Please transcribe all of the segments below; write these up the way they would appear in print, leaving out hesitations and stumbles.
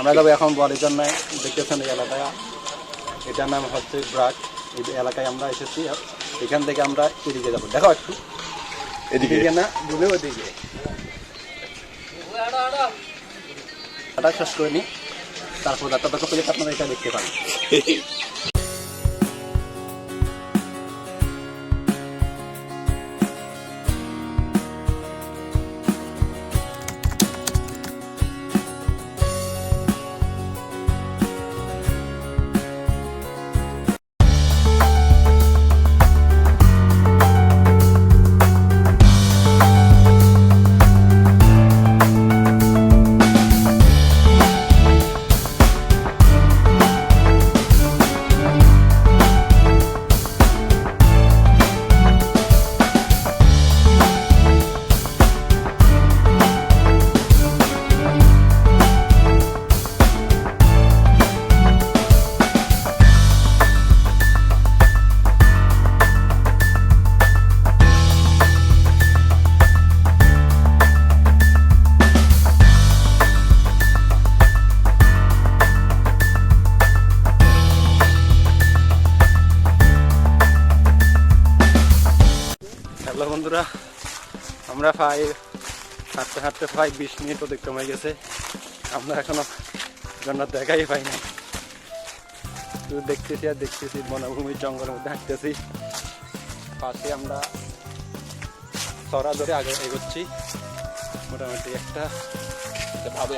আমরা যাবো এখন বলের জন্য। দেখতেছেন এই এলাকা, এটার নাম হচ্ছে ব্রাক। এই এলাকায় আমরা এসেছি, এখান থেকে আমরা এদিকে যাবো। দেখো একটু এদিকে না বলে ওদিকে শেষ করে নি, তারপর যাত্রা করে আপনারা এটা দেখতে পান। হ্যালো বন্ধুরা, আমরা প্রায় হাঁটতে প্রায় 20 মিনিট অতিক্রম হয়ে গেছে। আমরা এখনো জন্য দেখাই পাইনি, শুধু দেখতেছি আর দেখতেছি, বনভূমির জঙ্গলের মধ্যে হাঁটতেছি। পাশে আমরা চড়া ধরে আগে এগোচ্ছি, মোটামুটি একটা ভাবে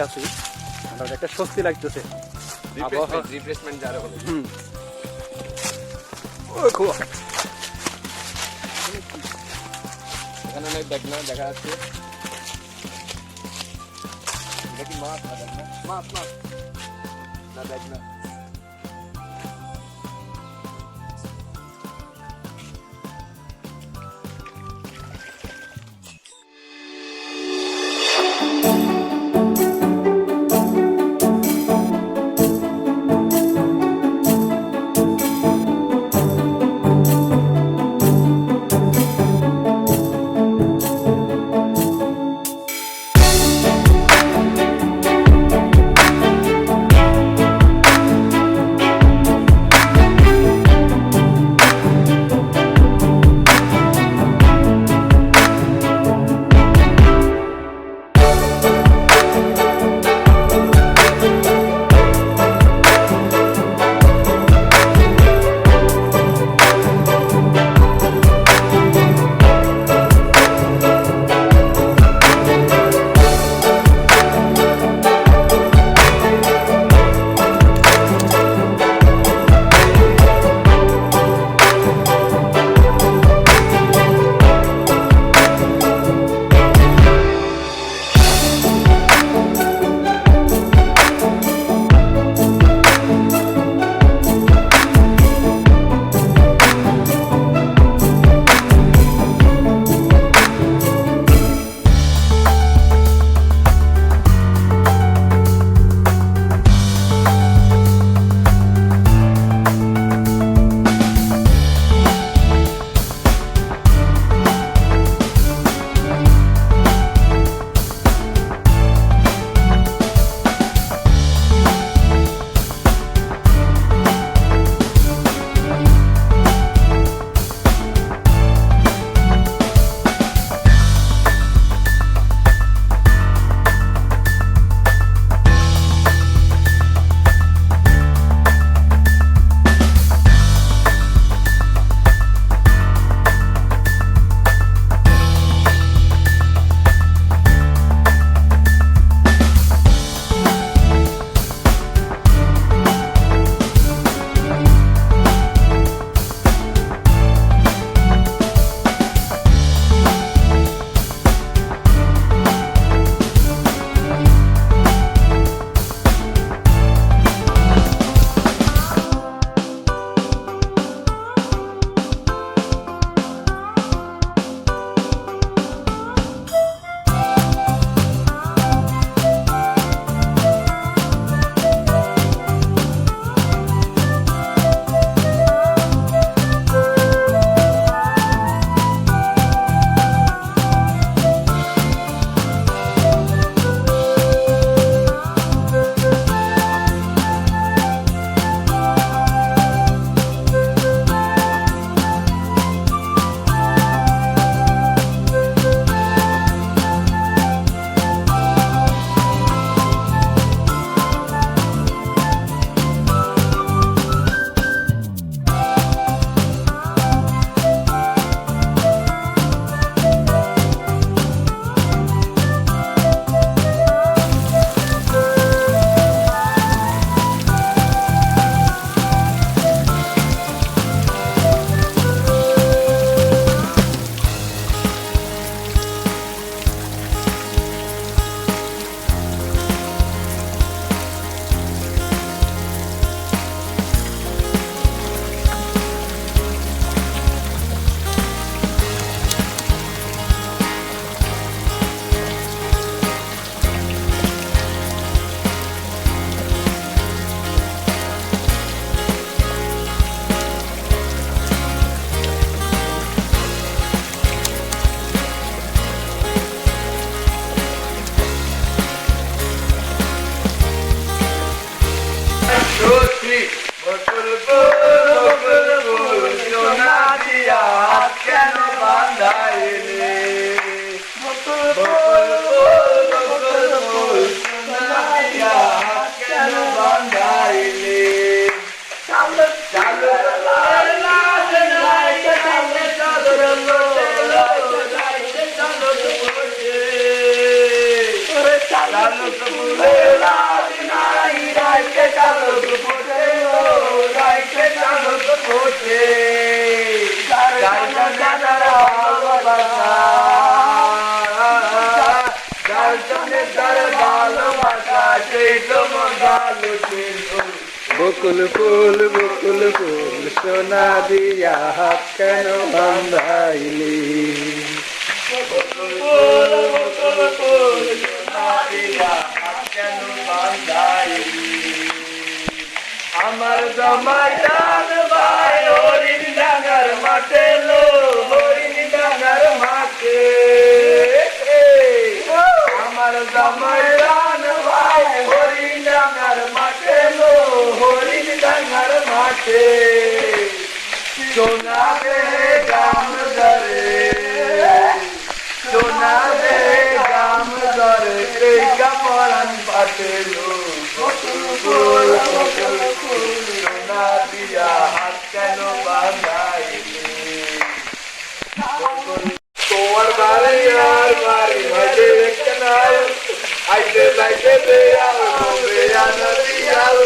আছি। মোটামুটি একটা স্বস্তি লাগতেছে, রিফ্রেশমেন্ট যারা বলে। খুব এখানে অনেক দেখনা দেখা যাচ্ছে, দেখি মাছ না দেখনা। বান্ধাইলে বকুল ফুল বকুল ফুল সোনা দিয়া হাত কেন বান্ধাইলে চালো চালো লাজে লাইতে চালো চালো লাইতে চালো বসে ওরে চালো ফুলে লাজ নাই রাইতে চালো বসে রাইতে চালো বসে বকুল ফুল সোনা দিয়া হাত কেন বান্ধাইলি বকুল ফুল সোনা দিয়া হাত কেন বান্ধাইলি আমার জামাই জান ভাই হরিণ ডাঙ্গার মাঠে লো হরিণ ডাঙ্গার মাঠে আমার জামাই জান ভাই হরিণ ডাঙ্গার মাঠে লো হরিণ ডাঙ্গার মাঠে সোনা দে গাম ধরে সোনা দে গাম ধরে এই কাপড়ান পাতে লো বকুল ফুল সোনা দিয়া হাত কেন বাঁধাইলি তোমার বাড়ি আর বাড়ি মাঝে কেনাল আইতে যাইতে দে আর নদী আর